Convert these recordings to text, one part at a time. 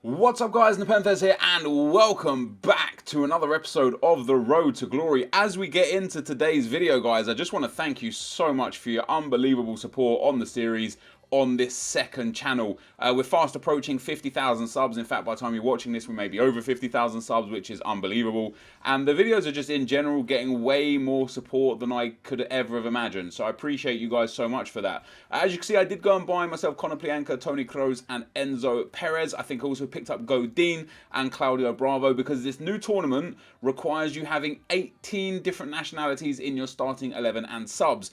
What's up guys, NepentheZ here and welcome back to another episode of The Road to Glory. As we get into today's video guys, I just want to thank you so much for your unbelievable support on the series, on this second channel. We're fast approaching 50,000 subs. In fact, by the time you're watching this, we may be over 50,000 subs, which is unbelievable. And the videos are just in general getting way more support than I could ever have imagined. So I appreciate you guys so much for that. As you can see, I did go and buy myself Conor Plianka, Tony Kroos and Enzo Perez. I think I also picked up Godin and Claudio Bravo because this new tournament requires you having 18 different nationalities in your starting 11 and subs.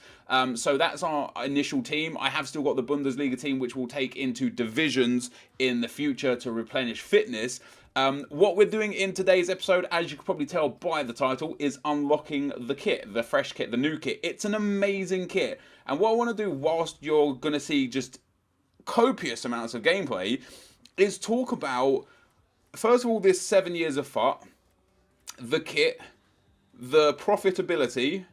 So that's our initial team. I have still got the Bundesliga team, which we'll take into divisions in the future to replenish fitness. What we're doing in today's episode, as you can probably tell by the title, is unlocking the kit, the fresh kit, the new kit. It's an amazing kit. And what I want to do whilst you're going to see just copious amounts of gameplay is talk about, first of all, this 7 years of FUT, the kit, the profitability,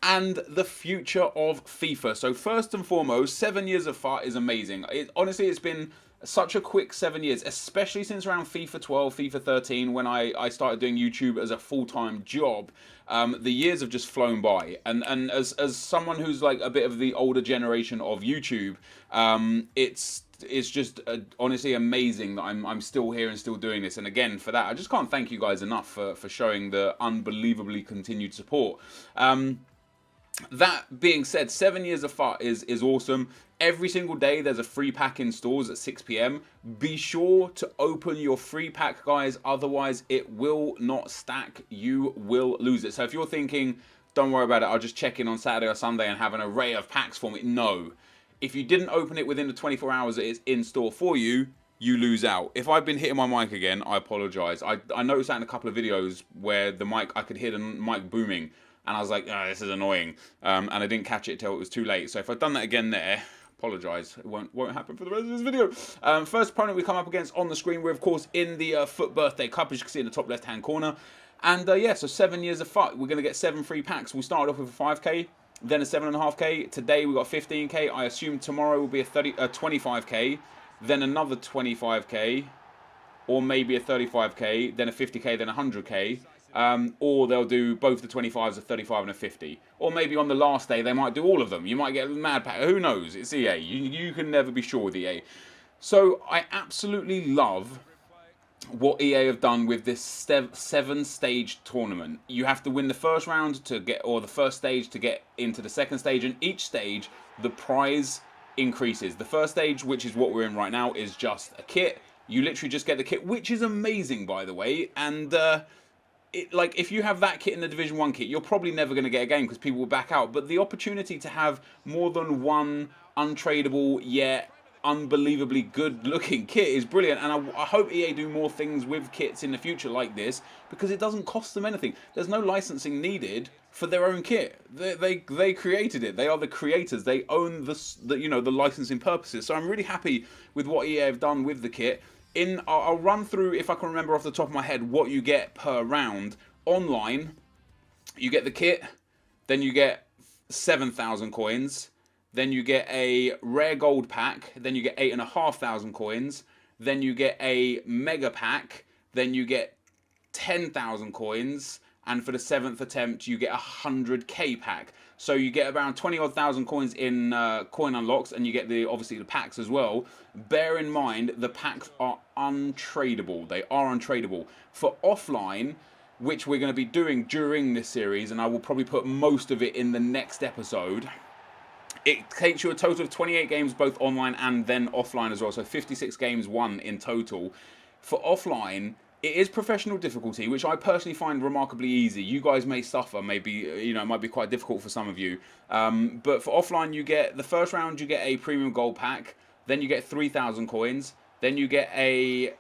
and the future of FIFA. So first and foremost, 7 years of FUT is amazing. Honestly, it's been such a quick 7 years, especially since around FIFA 12, FIFA 13, when I started doing YouTube as a full-time job. The years have just flown by, and as someone who's like a bit of the older generation of YouTube, it's just honestly amazing that I'm still here and still doing this. And again, for that, I just can't thank you guys enough for showing the unbelievably continued support. That being said, 7 years of FUT is awesome. Every single day there's a free pack in stores at 6 PM. Be sure to open your free pack, guys, otherwise it will not stack. You will lose it. So if you're thinking, don't worry about it, I'll just check in on Saturday or Sunday and have an array of packs for me. No. If you didn't open it within the 24 hours that it's in store for you, you lose out. If I've been hitting my mic again, I apologize. I noticed that in a couple of videos where the mic, I could hear the mic booming. And I was like, oh, this is annoying. And I didn't catch it till it was too late. So if I've done that again there, apologise. It won't happen for the rest of this video. First opponent we come up against on the screen, we're of course in the FUT Birthday Cup, as you can see in the top left hand corner. And yeah, so 7 years of FUT. We're going to get 7 free packs. We started off with a 5k, then a 7.5k. Today we got 15k. I assume tomorrow will be a 25k, then another 25k, or maybe a 35k, then a 50k, then a 100k. Or they'll do both the 25s, a 35 and a 50. Or maybe on the last day they might do all of them. You might get a mad pack. Who knows? It's EA. You can never be sure with EA. So I absolutely love what EA have done with this 7-stage tournament. You have to win the first round to get, or the first stage to get into the second stage. And each stage, the prize increases. The first stage, which is what we're in right now, is just a kit. You literally just get the kit, which is amazing, by the way. And like, if you have that kit in the Division 1 kit, you're probably never going to get a game because people will back out. But the opportunity to have more than one untradeable yet unbelievably good looking kit is brilliant. And I hope EA do more things with kits in the future like this, because it doesn't cost them anything. There's no licensing needed for their own kit. They created it. They are the creators. They own the licensing purposes. So I'm really happy with what EA have done with the kit. I'll run through, if I can remember off the top of my head, what you get per round. Online, you get the kit, then you get 7,000 coins, then you get a rare gold pack, then you get 8,500 coins, then you get a mega pack, then you get 10,000 coins, and for the 7th attempt you get a 100k pack. So you get around 20-odd thousand coins in coin unlocks, and you get obviously the packs as well. Bear in mind, the packs are untradeable. They are untradeable. For offline, which we're going to be doing during this series, and I will probably put most of it in the next episode, it takes you a total of 28 games both online and then offline as well. So 56 games won in total. For offline, it is professional difficulty, which I personally find remarkably easy. You guys may suffer, maybe, it might be quite difficult for some of you. But for offline, you get, the first round, you get a premium gold pack, then you get 3,000 coins, then you get a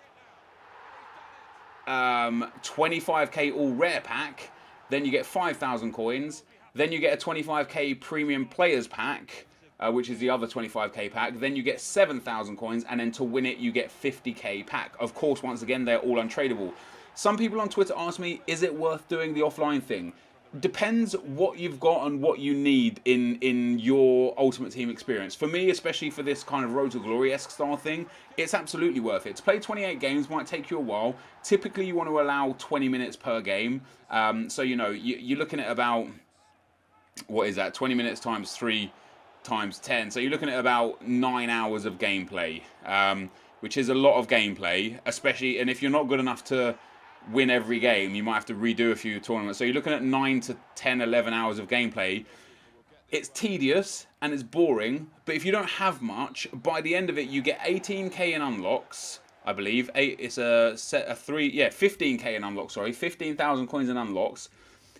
25k all rare pack, then you get 5,000 coins, then you get a 25k premium players pack, which is the other 25k pack. Then you get 7,000 coins, and then to win it, you get 50k pack. Of course, once again, they're all untradeable. Some people on Twitter ask me, is it worth doing the offline thing? depends what you've got and what you need in your Ultimate Team experience. For me, especially for this kind of Road to Glory-esque style thing, it's absolutely worth it. To play 28 games might take you a while. Typically, you want to allow 20 minutes per game. So, you know, you're looking at about, what is that, 20 minutes times 3 times 10. So you're looking at about 9 hours of gameplay, which is a lot of gameplay, especially, and if you're not good enough to win every game, you might have to redo a few tournaments. So you're looking at 9 to 10, 11 hours of gameplay. It's tedious and it's boring, but if you don't have much, by the end of it, you get 18k in unlocks, I believe. It's a set of 15k in unlocks, sorry, 15,000 coins in unlocks.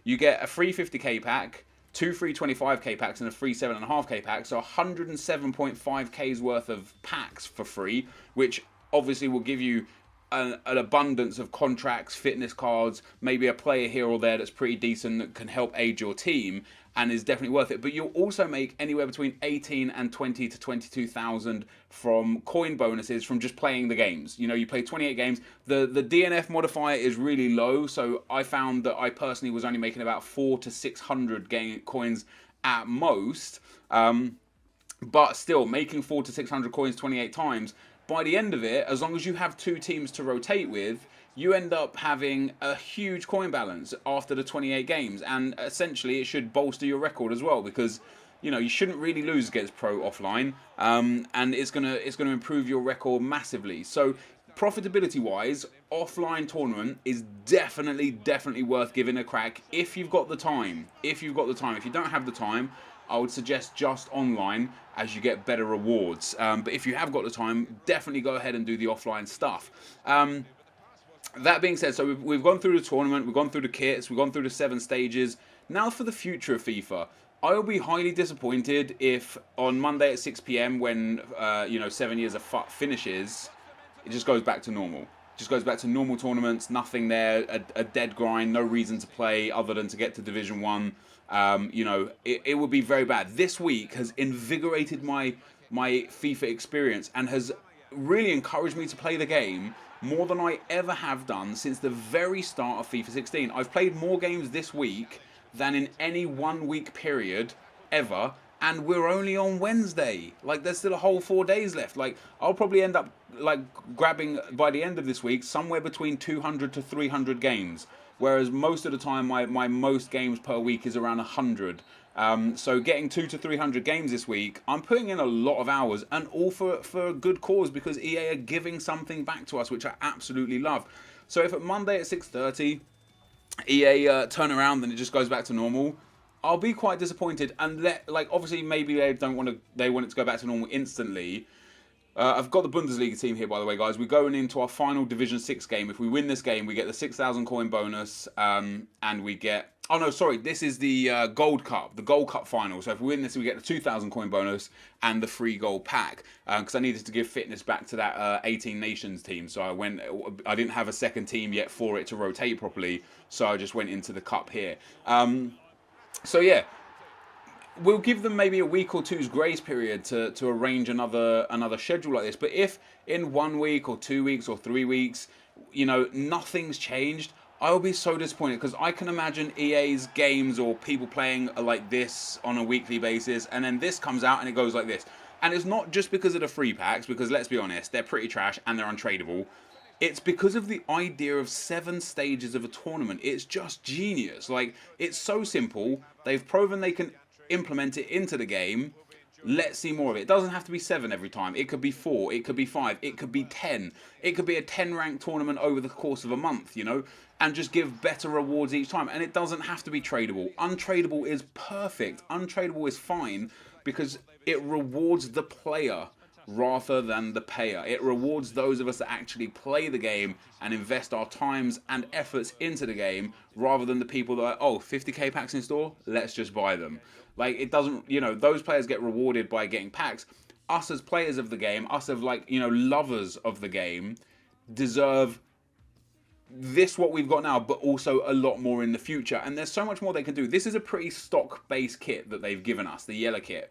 You get a free 50k pack, 2 free 25k packs, and a free 7.5k pack. So 107.5k's worth of packs for free, which obviously will give you an abundance of contracts, fitness cards, maybe a player here or there that's pretty decent that can help aid your team and is definitely worth it. But you'll also make anywhere between 18 and 20 to 22,000 from coin bonuses from just playing the games. You know, you play 28 games. The DNF modifier is really low, so I found that I personally was only making about 400 to 600 coins at most. But still, making 400 to 600 coins 28 times, by the end of it, as long as you have 2 teams to rotate with, you end up having a huge coin balance after the 28 games. And essentially, it should bolster your record as well, because, you know, you shouldn't really lose against pro offline. And it's gonna improve your record massively. So profitability-wise, offline tournament is definitely worth giving a crack if you've got the time. If you don't have the time, I would suggest just online, as you get better rewards. But if you have got the time, definitely go ahead and do the offline stuff. That being said, so we've gone through the tournament, we've gone through the kits, we've gone through the 7 stages. Now for the future of FIFA. I will be highly disappointed if on Monday at 6 PM when, 7 years of FUT finishes, it just goes back to normal. Just goes back to normal tournaments, nothing there, a dead grind, no reason to play other than to get to Division 1. It would be very bad. This week has invigorated my FIFA experience and has really encouraged me to play the game more than I ever have done since the very start of FIFA 16. I've played more games this week than in any 1 week period ever, and we're only on Wednesday. Like, there's still a whole 4 days left. Like, I'll probably end up like grabbing by the end of this week somewhere between 200 to 300 games, whereas most of the time my most games per week is around 100. So getting 200 to 300 games this week, I'm putting in a lot of hours, and all for a good cause, because EA are giving something back to us, which I absolutely love. So if at Monday at 6:30 EA turn around and it just goes back to normal, I'll be quite disappointed. And obviously maybe they want it to go back to normal instantly. I've got the Bundesliga team here, by the way, guys. We're going into our final Division 6 game. If we win this game, we get the 6,000 coin bonus, and we get... Oh, no, sorry. This is the Gold Cup, the Gold Cup final. So if we win this, we get the 2,000 coin bonus and the free gold pack, because I needed to give fitness back to that 18 Nations team. So I didn't have a second team yet for it to rotate properly, so I just went into the cup here. So, yeah. We'll give them maybe a week or two's grace period to arrange another schedule like this. But if in 1 week or 2 weeks or 3 weeks, nothing's changed, I will be so disappointed, because I can imagine EA's games or people playing like this on a weekly basis, and then this comes out and it goes like this. And it's not just because of the free packs, because let's be honest, they're pretty trash and they're untradeable. It's because of the idea of 7 stages of a tournament. It's just genius. Like, it's so simple. They've proven they can implement it into the game. Let's see more of it. It doesn't have to be 7 every time. It could be 4, it could be 5, it could be 10. It could be a 10 rank tournament over the course of a month, and just give better rewards each time. And it doesn't have to be tradable. Untradeable is perfect. Untradeable is fine, because it rewards the player rather than the payer. It rewards those of us that actually play the game and invest our times and efforts into the game, rather than the people that are, 50k packs in store, let's just buy them. Like, it doesn't, those players get rewarded by getting packs. Us as players of the game, us as lovers of the game, deserve this, what we've got now, but also a lot more in the future. And there's so much more they can do. This is a pretty stock-based kit that they've given us, the yellow kit.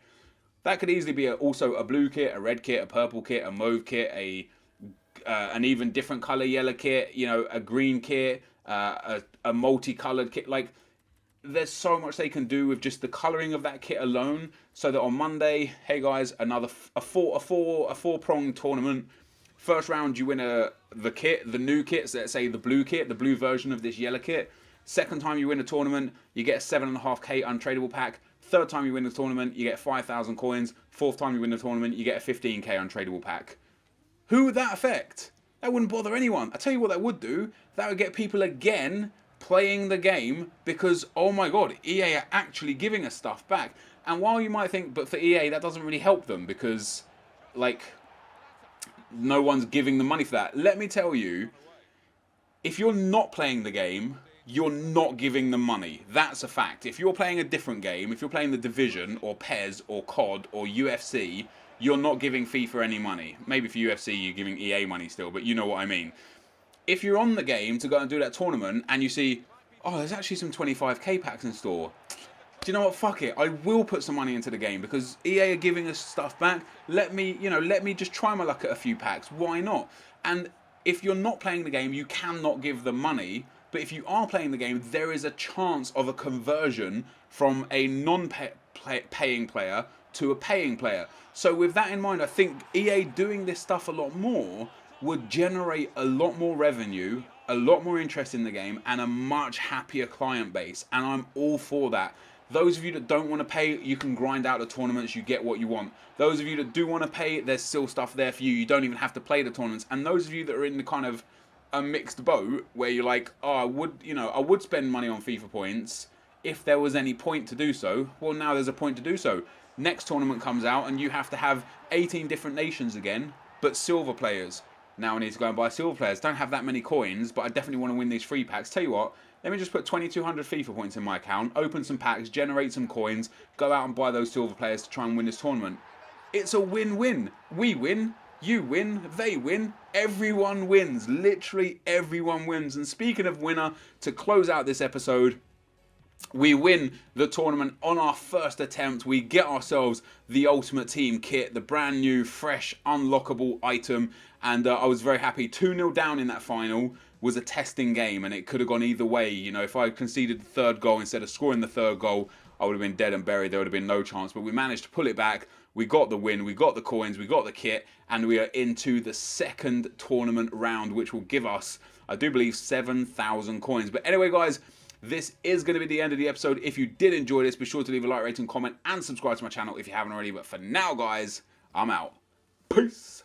That could easily be also a blue kit, a red kit, a purple kit, a mauve kit, an even different color yellow kit, a green kit, a multicolored kit. Like, there's so much they can do with just the colouring of that kit alone, so that on Monday, hey guys, another a four-pronged tournament. First round, you win the new kit, so let's say the blue kit, the blue version of this yellow kit. Second time you win a tournament, you get a 7.5k untradable pack. Third time you win the tournament, you get 5,000 coins. Fourth time you win the tournament, you get a 15k untradable pack. Who would that affect? That wouldn't bother anyone. I tell you what that would do. That would get people again playing the game, because, oh my god, EA are actually giving us stuff back. And while you might think, but for EA, that doesn't really help them, because, like, no one's giving them money for that. Let me tell you, if you're not playing the game, you're not giving them money. That's a fact. If you're playing a different game, if you're playing The Division, or PES, or COD, or UFC, you're not giving FIFA any money. Maybe for UFC, you're giving EA money still, but you know what I mean. If you're on the game to go and do that tournament, and you see, oh, there's actually some 25k packs in store. Do you know what? Fuck it. I will put some money into the game, because EA are giving us stuff back. Let me just try my luck at a few packs. Why not? And if you're not playing the game, you cannot give them money. But if you are playing the game, there is a chance of a conversion from a non-paying player to a paying player. So with that in mind, I think EA doing this stuff a lot more would generate a lot more revenue, a lot more interest in the game, and a much happier client base. And I'm all for that. Those of you that don't want to pay, you can grind out the tournaments, you get what you want. Those of you that do want to pay, there's still stuff there for you. You don't even have to play the tournaments. And those of you that are in the kind of a mixed boat, where you're like, oh, I would spend money on FIFA points if there was any point to do so. Well, now there's a point to do so. Next tournament comes out and you have to have 18 different nations again, but silver players. Now I need to go and buy silver players. Don't have that many coins, but I definitely want to win these free packs. Tell you what, let me just put 2,200 FIFA points in my account, open some packs, generate some coins, go out and buy those silver players to try and win this tournament. It's a win-win. We win, you win, they win, everyone wins. Literally everyone wins. And speaking of winner, to close out this episode, we win the tournament on our first attempt. We get ourselves the Ultimate Team kit, the brand new, fresh, unlockable item. And I was very happy. 2-0 down in that final was a testing game, and it could have gone either way. You know, if I conceded the third goal instead of scoring the third goal, I would have been dead and buried. There would have been no chance. But we managed to pull it back. We got the win. We got the coins. We got the kit. And we are into the second tournament round, which will give us, I do believe, 7,000 coins. But anyway, guys, this is going to be the end of the episode. If you did enjoy this, be sure to leave a like, rating, comment, and subscribe to my channel if you haven't already. But for now, guys, I'm out. Peace.